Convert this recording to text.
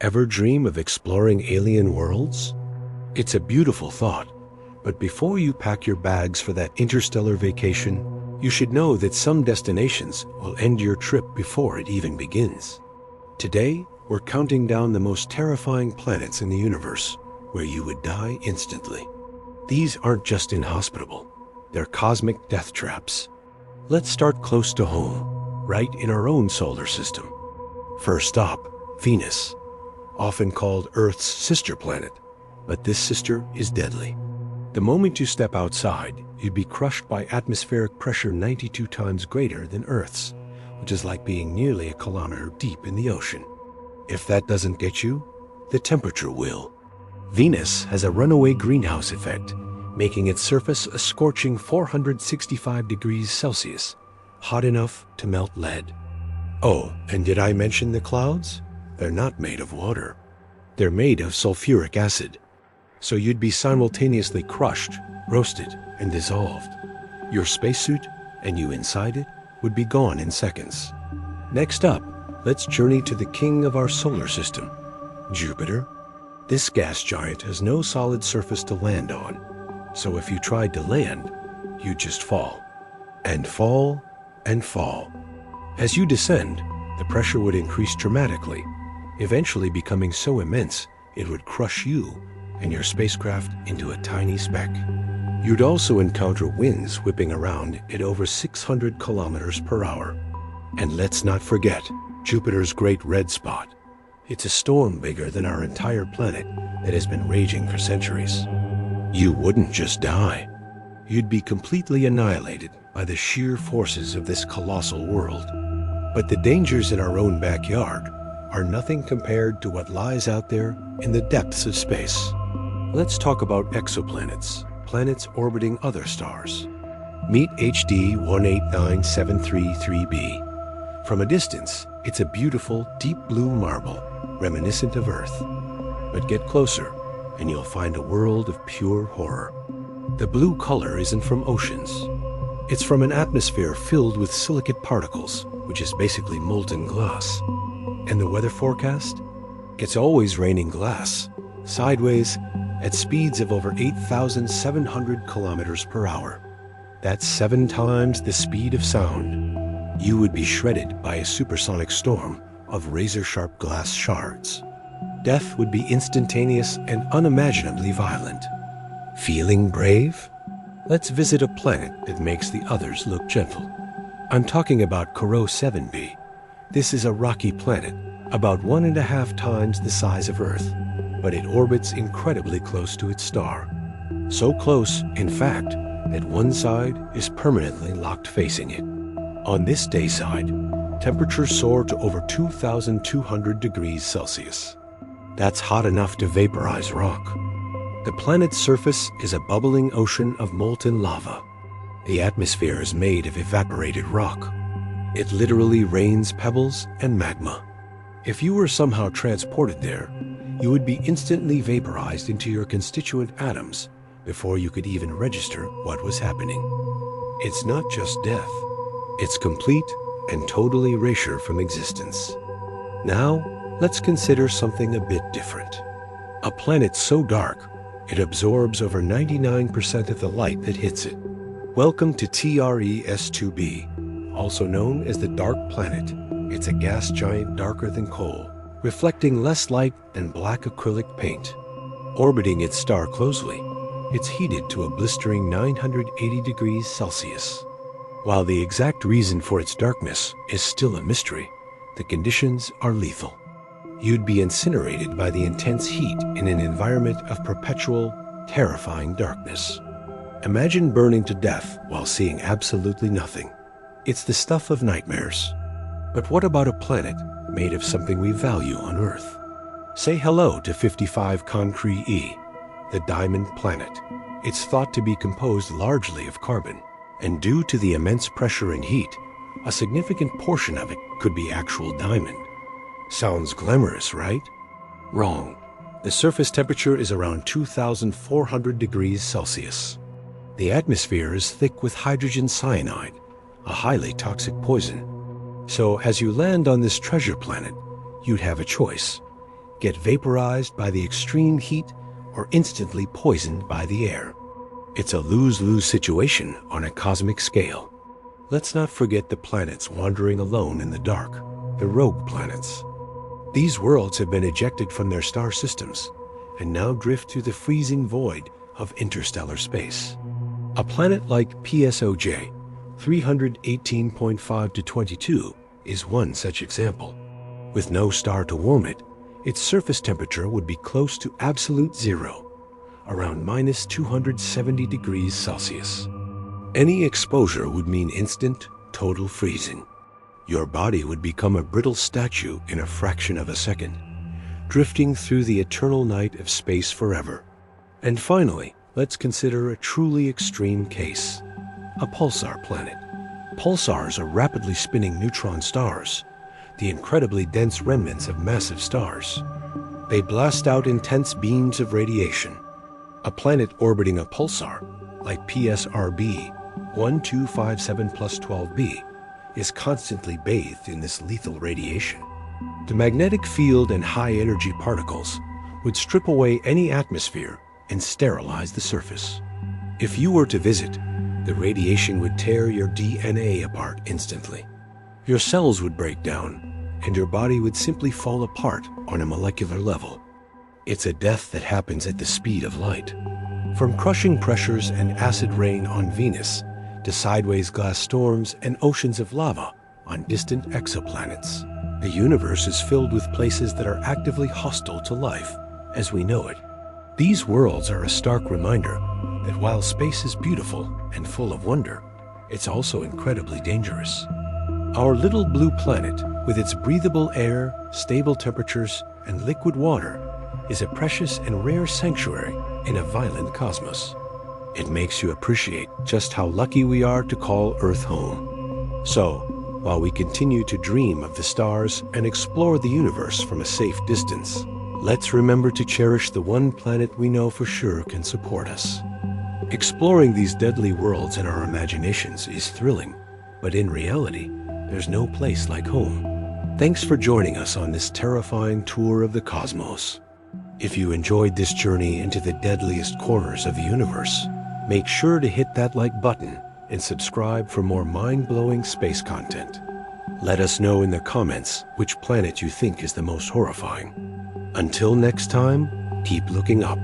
Ever dream of exploring alien worlds? It's a beautiful thought, but before you pack your bags for that interstellar vacation, you should know that some destinations will end your trip before it even begins. Today, we're counting down the most terrifying planets in the universe, where you would die instantly. These aren't just inhospitable, they're cosmic death traps. Let's start close to home, right in our own solar system. First stop, Venus, often called Earth's sister planet, but this sister is deadly. The moment you step outside, you'd be crushed by atmospheric pressure 92 times greater than Earth's, which is like being nearly a kilometer deep in the ocean. If that doesn't get you, the temperature will. Venus has a runaway greenhouse effect, making its surface a scorching 465 degrees Celsius, hot enough to melt lead. Oh, and did I mention the clouds? They're not made of water. They're made of sulfuric acid. So you'd be simultaneously crushed, roasted, and dissolved. Your spacesuit, and you inside it, would be gone in seconds. Next up, let's journey to the king of our solar system, Jupiter. This gas giant has no solid surface to land on, so if you tried to land, you'd just fall. And fall, and fall. As you descend, the pressure would increase dramatically, eventually becoming so immense it would crush you and your spacecraft into a tiny speck. You'd also encounter winds whipping around at over 600 kilometers per hour. And let's not forget Jupiter's great red spot. It's a storm bigger than our entire planet that has been raging for centuries. You wouldn't just die. You'd be completely annihilated by the sheer forces of this colossal world. But the dangers in our own backyard are nothing compared to what lies out there in the depths of space. Let's talk about exoplanets, planets orbiting other stars. Meet HD 189733b. From a distance, it's a beautiful, deep blue marble, reminiscent of Earth. But get closer, and you'll find a world of pure horror. The blue color isn't from oceans. It's from an atmosphere filled with silicate particles, which is basically molten glass. And the weather forecast? It's always raining glass, sideways, at speeds of over 8,700 kilometers per hour. That's 7 times the speed of sound. You would be shredded by a supersonic storm of razor-sharp glass shards. Death would be instantaneous and unimaginably violent. Feeling brave? Let's visit a planet that makes the others look gentle. I'm talking about Corot 7b. This is a rocky planet, about 1.5 times the size of Earth, but it orbits incredibly close to its star. So close, in fact, that one side is permanently locked facing it. On this day side, temperatures soar to over 2,200 degrees Celsius. That's hot enough to vaporize rock. The planet's surface is a bubbling ocean of molten lava. The atmosphere is made of evaporated rock. It literally rains pebbles and magma. If you were somehow transported there, you would be instantly vaporized into your constituent atoms before you could even register what was happening. It's not just death. It's complete and total erasure from existence. Now, let's consider something a bit different. A planet so dark, it absorbs over 99% of the light that hits it. Welcome to TRES-2b, also known as the Dark Planet. It's a gas giant darker than coal, reflecting less light than black acrylic paint. Orbiting its star closely, it's heated to a blistering 980 degrees Celsius. While the exact reason for its darkness is still a mystery, the conditions are lethal. You'd be incinerated by the intense heat in an environment of perpetual, terrifying darkness. Imagine burning to death while seeing absolutely nothing. It's the stuff of nightmares. But what about a planet made of something we value on Earth? Say hello to 55 Cancri e, the diamond planet. It's thought to be composed largely of carbon, and due to the immense pressure and heat, a significant portion of it could be actual diamond. Sounds glamorous, right? Wrong. The surface temperature is around 2,400 degrees Celsius. The atmosphere is thick with hydrogen cyanide, a highly toxic poison. So as you land on this treasure planet, you'd have a choice. get vaporized by the extreme heat, or instantly poisoned by the air. It's a lose-lose situation on a cosmic scale. Let's not forget the planets wandering alone in the dark, the rogue planets. These worlds have been ejected from their star systems and now drift through the freezing void of interstellar space. A planet like PSOJ 318.5 to 22 is one such example. With no star to warm it, its surface temperature would be close to absolute zero, around minus 270 degrees Celsius. Any exposure would mean instant, total freezing. Your body would become a brittle statue in a fraction of a second, drifting through the eternal night of space forever. And finally, let's consider a truly extreme case: a pulsar planet. Pulsars are rapidly spinning neutron stars, the incredibly dense remnants of massive stars. They blast out intense beams of radiation. A planet orbiting a pulsar, like PSRB 1257+12b, is constantly bathed in this lethal radiation. The magnetic field and high-energy particles would strip away any atmosphere and sterilize the surface. If you were to visit, the radiation would tear your DNA apart instantly. Your cells would break down, and your body would simply fall apart on a molecular level. It's a death that happens at the speed of light. From crushing pressures and acid rain on Venus to sideways glass storms and oceans of lava on distant exoplanets, the universe is filled with places that are actively hostile to life as we know it. These worlds are a stark reminder that while space is beautiful and full of wonder, it's also incredibly dangerous. Our little blue planet, with its breathable air, stable temperatures, and liquid water, is a precious and rare sanctuary in a violent cosmos. It makes you appreciate just how lucky we are to call Earth home. So, while we continue to dream of the stars and explore the universe from a safe distance, let's remember to cherish the one planet we know for sure can support us. Exploring these deadly worlds in our imaginations is thrilling, but in reality, there's no place like home. Thanks for joining us on this terrifying tour of the cosmos. If you enjoyed this journey into the deadliest corners of the universe, make sure to hit that like button and subscribe for more mind-blowing space content. Let us know in the comments which planet you think is the most horrifying. Until next time, keep looking up.